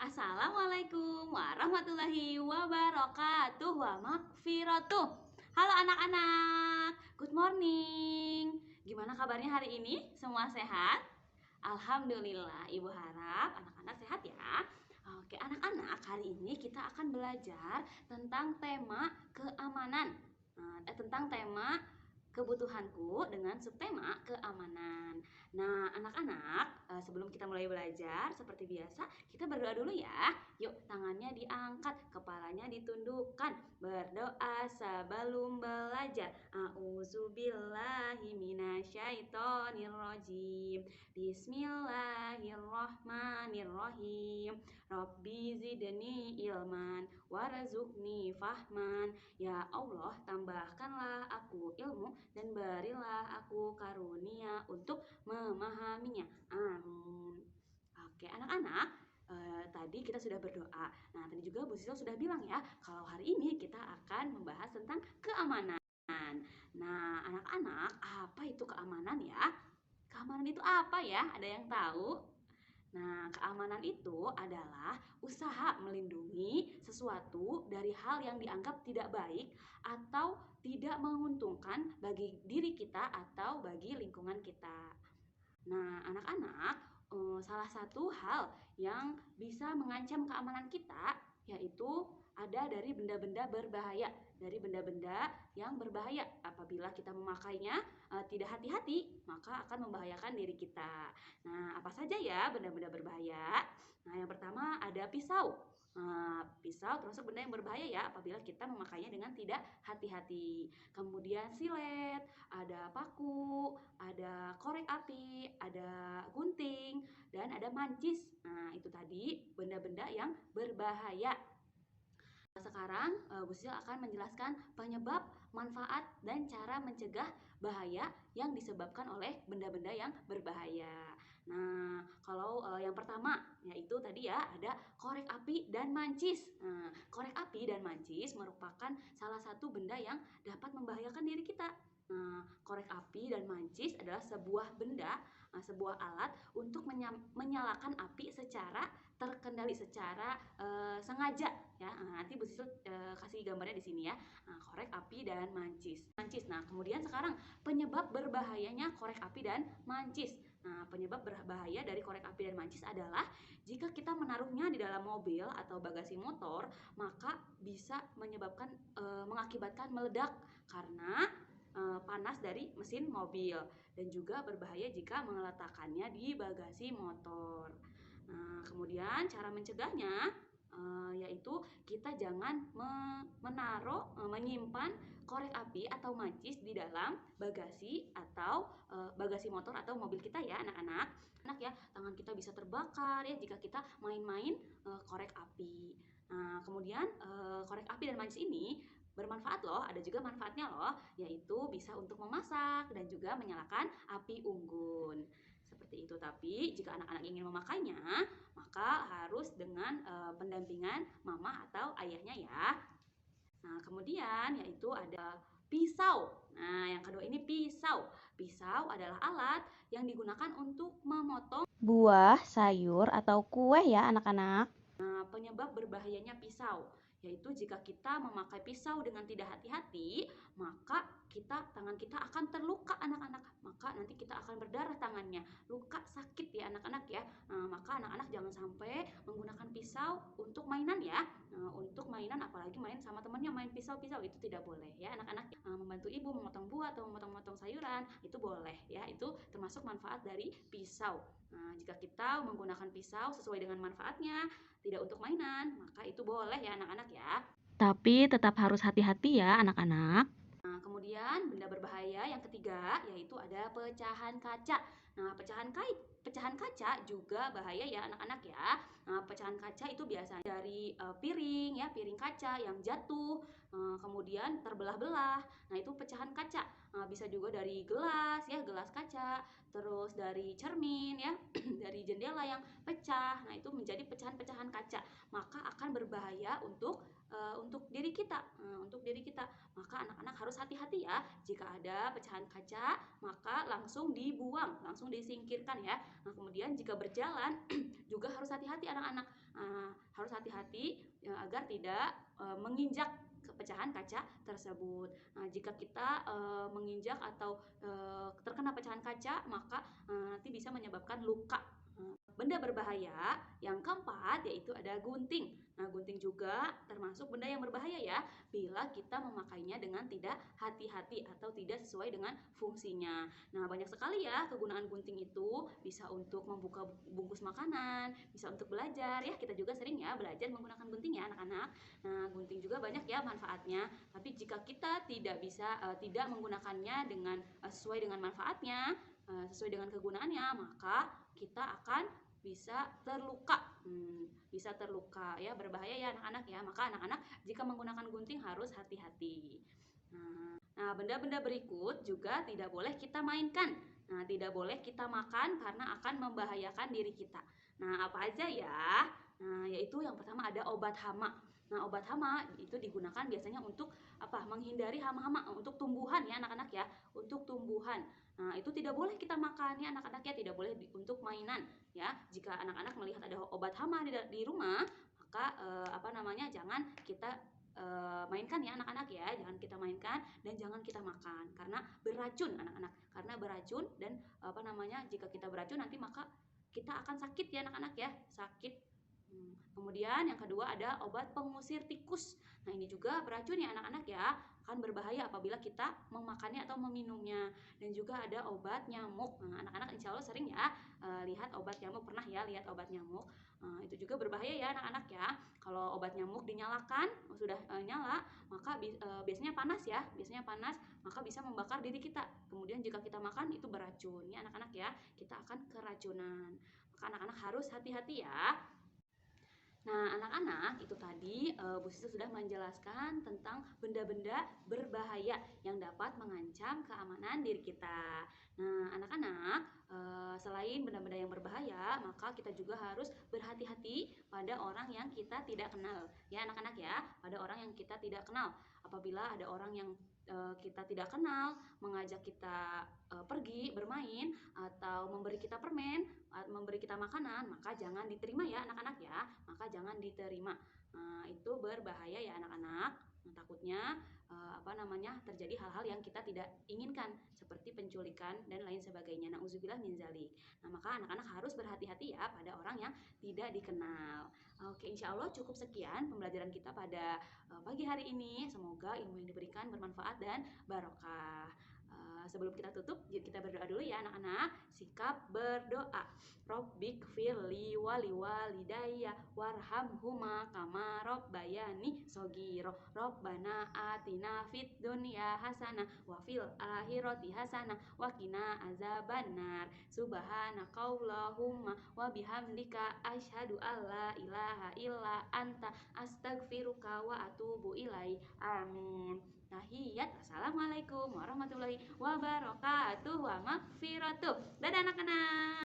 Assalamualaikum warahmatullahi wabarakatuh wa makfiratuh. Halo anak-anak, good morning. Gimana kabarnya hari ini? Semua sehat? Alhamdulillah, Ibu harap anak-anak sehat ya. Oke, anak-anak, hari ini kita akan belajar tentang tema keamanan. Tentang tema kebutuhanku dengan subtema keamanan. Nah, anak-anak, sebelum kita mulai belajar, seperti biasa, kita berdoa dulu ya. Yuk, tangannya diangkat, kepalanya ditundukkan. Berdoa sebelum belajar. A'udzubillahi minasyaitonirrajim. Bismillahirrahmanirrahim. Rabbi zidni ilman warzuqni fahman. Ya Allah, tambahkanlah aku ilmu dan berilah aku karunia untuk memahaminya. Amin. Oke, anak-anak, tadi kita sudah berdoa. Nah, tadi juga Bu Sisil sudah bilang ya, kalau hari ini kita akan membahas tentang keamanan. Nah, anak-anak, apa itu keamanan ya? Keamanan itu apa ya? Ada yang tahu? Nah, keamanan itu adalah usaha melindungi sesuatu dari hal yang dianggap tidak baik atau tidak menguntungkan bagi diri kita atau bagi lingkungan kita. Nah, anak-anak, salah satu hal yang bisa mengancam keamanan kita yaitu ada dari benda-benda berbahaya, dari benda-benda yang berbahaya. Apabila kita memakainya tidak hati-hati, maka akan membahayakan diri kita. Nah, apa saja ya benda-benda berbahaya? Nah, yang pertama ada pisau. Pisau termasuk benda yang berbahaya ya apabila kita memakainya dengan tidak hati-hati. Kemudian silet, ada paku, ada korek api, ada gunting, dan ada mancis. Nah, itu tadi benda-benda yang berbahaya. Sekarang Bu Sil akan menjelaskan penyebab, manfaat, dan cara mencegah bahaya yang disebabkan oleh benda-benda yang berbahaya. Nah, kalau yang pertama yaitu tadi ya ada korek api dan mancis. Nah, korek api dan mancis merupakan salah satu benda yang dapat membahayakan diri kita. Nah, korek api dan mancis adalah sebuah benda, sebuah alat untuk menyalakan api secara terkendali, secara sengaja ya. Nanti Bu Sisil kasih gambarnya di sini ya. Korek api dan mancis. Nah, kemudian sekarang penyebab berbahayanya korek api dan mancis. Nah, penyebab berbahaya dari korek api dan mancis adalah jika kita menaruhnya di dalam mobil atau bagasi motor, maka bisa menyebabkan mengakibatkan meledak karena panas dari mesin mobil, dan juga berbahaya jika meletakkannya di bagasi motor. Nah, kemudian cara mencegahnya yaitu kita jangan menyimpan korek api atau mancis di dalam bagasi atau bagasi motor atau mobil kita ya anak-anak. Ya, tangan kita bisa terbakar ya jika kita main-main korek api. Nah, kemudian korek api dan mancis ini bermanfaat loh, ada juga manfaatnya loh, yaitu bisa untuk memasak dan juga menyalakan api unggun. Seperti itu. Tapi jika anak-anak ingin memakainya, maka harus dengan pendampingan mama atau ayahnya ya. Nah, kemudian yaitu ada pisau. Nah, yang kedua ini pisau. Pisau adalah alat yang digunakan untuk memotong buah, sayur, atau kue ya anak-anak. Penyebab berbahayanya pisau yaitu jika kita memakai pisau dengan tidak hati-hati, maka tangan kita akan terluka anak-anak. Maka nanti kita akan berdarah tangannya, luka, sakit ya anak-anak ya. Maka anak-anak jangan sampai menggunakan pisau untuk mainan ya. Untuk mainan, apalagi main sama temannya main pisau-pisau, itu tidak boleh ya anak-anak. Membantu ibu memotong buah atau memotong sayuran itu boleh ya, itu termasuk manfaat dari pisau. Jika kita menggunakan pisau sesuai dengan manfaatnya, tidak untuk mainan, maka itu boleh ya anak-anak ya. Tapi tetap harus hati-hati ya anak-anak. Nah, kemudian benda berbahaya yang ketiga yaitu ada pecahan kaca. Nah, pecahan kaca juga bahaya ya anak-anak ya. Nah, pecahan kaca itu biasanya dari piring ya, piring kaca yang jatuh, kemudian terbelah-belah. Nah, itu pecahan kaca. Bisa juga dari gelas ya, gelas kaca, terus dari cermin ya, dari jendela yang pecah. Nah, itu menjadi pecahan-pecahan kaca. Maka akan berbahaya untuk diri kita, maka anak-anak harus hati-hati ya. Jika ada pecahan kaca, maka langsung dibuang, langsung disingkirkan ya. Nah, kemudian jika berjalan juga harus hati-hati anak-anak. hati-hati agar tidak menginjak pecahan kaca tersebut. Nah, jika kita menginjak atau terkena pecahan kaca, maka nanti bisa menyebabkan luka. Benda berbahaya yang keempat yaitu ada gunting. Nah, gunting juga termasuk benda yang berbahaya ya bila kita memakainya dengan tidak hati-hati atau tidak sesuai dengan fungsinya. Nah, banyak sekali ya kegunaan gunting itu, bisa untuk membuka bungkus makanan, bisa untuk belajar ya. Kita juga sering ya belajar menggunakan gunting ya anak-anak. Nah, gunting juga banyak ya manfaatnya. Tapi jika kita tidak menggunakannya dengan sesuai dengan manfaatnya, sesuai dengan kegunaannya, maka kita akan bisa terluka ya, berbahaya ya anak-anak ya. Maka anak-anak jika menggunakan gunting harus hati-hati. Nah, benda-benda berikut juga tidak boleh kita mainkan. Nah, tidak boleh kita makan karena akan membahayakan diri kita. Nah, apa aja ya? Nah, yaitu yang pertama ada obat hama. Nah, obat hama itu digunakan biasanya untuk menghindari hama-hama untuk tumbuhan ya anak-anak ya, untuk tumbuhan. Nah, itu tidak boleh kita makan ya anak-anak ya, tidak boleh untuk mainan ya. Jika anak-anak melihat ada obat hama di rumah, maka jangan kita mainkan ya anak-anak ya, jangan kita mainkan dan jangan kita makan karena beracun anak-anak, karena beracun dan jika kita beracun nanti maka kita akan sakit ya anak-anak ya, sakit. Kemudian yang kedua ada obat pengusir tikus. Nah, ini juga beracun ya anak-anak ya, akan berbahaya apabila kita memakannya atau meminumnya. Dan juga ada obat nyamuk. Nah, anak-anak insya Allah sering ya lihat obat nyamuk, pernah ya lihat obat nyamuk. Itu juga berbahaya ya anak-anak ya. Kalau obat nyamuk dinyalakan, sudah nyala, maka biasanya panas ya, maka bisa membakar diri kita. Kemudian jika kita makan itu beracun ya anak-anak ya, kita akan keracunan. Maka anak-anak harus hati-hati ya. Nah, anak-anak, itu tadi Bu Sisi sudah menjelaskan tentang benda-benda berbahaya yang dapat mengancam keamanan diri kita. Nah, anak-anak, selain benda-benda yang berbahaya, maka kita juga harus berhati-hati pada orang yang kita tidak kenal. Ya, anak-anak ya, pada orang yang kita tidak kenal. Apabila ada orang yang kita tidak kenal mengajak kita pergi bermain atau memberi kita permen, memberi kita makanan, maka jangan diterima ya anak-anak ya, maka jangan diterima. Itu berbahaya ya anak-anak. Takutnya terjadi hal-hal yang kita tidak inginkan seperti penculikan dan lain sebagainya. Nauzubillah min zalik. Nah, maka anak-anak harus berhati-hati ya pada orang yang tidak dikenal. Oke, insya Allah cukup sekian pembelajaran kita pada pagi hari ini. Semoga ilmu yang diberikan bermanfaat dan barokah. Sebelum kita tutup, yuk kita berdoa dulu ya anak-anak. Sikap berdoa. Robbik firli wali walidayya warhamhuma kama robbayani sogiro. Robbana atina fid dunya hasanah wa fil akhirati hasanah wa qina azabannar. Subhanakallahumma wa bihamdika asyhadu alla ilaha illa anta astaghfiruka wa atubu ilaik. Amin. Tahiyat. Assalamualaikum warahmatullahi wabarakatuh wa magfiratuh. Dadah anak-anak.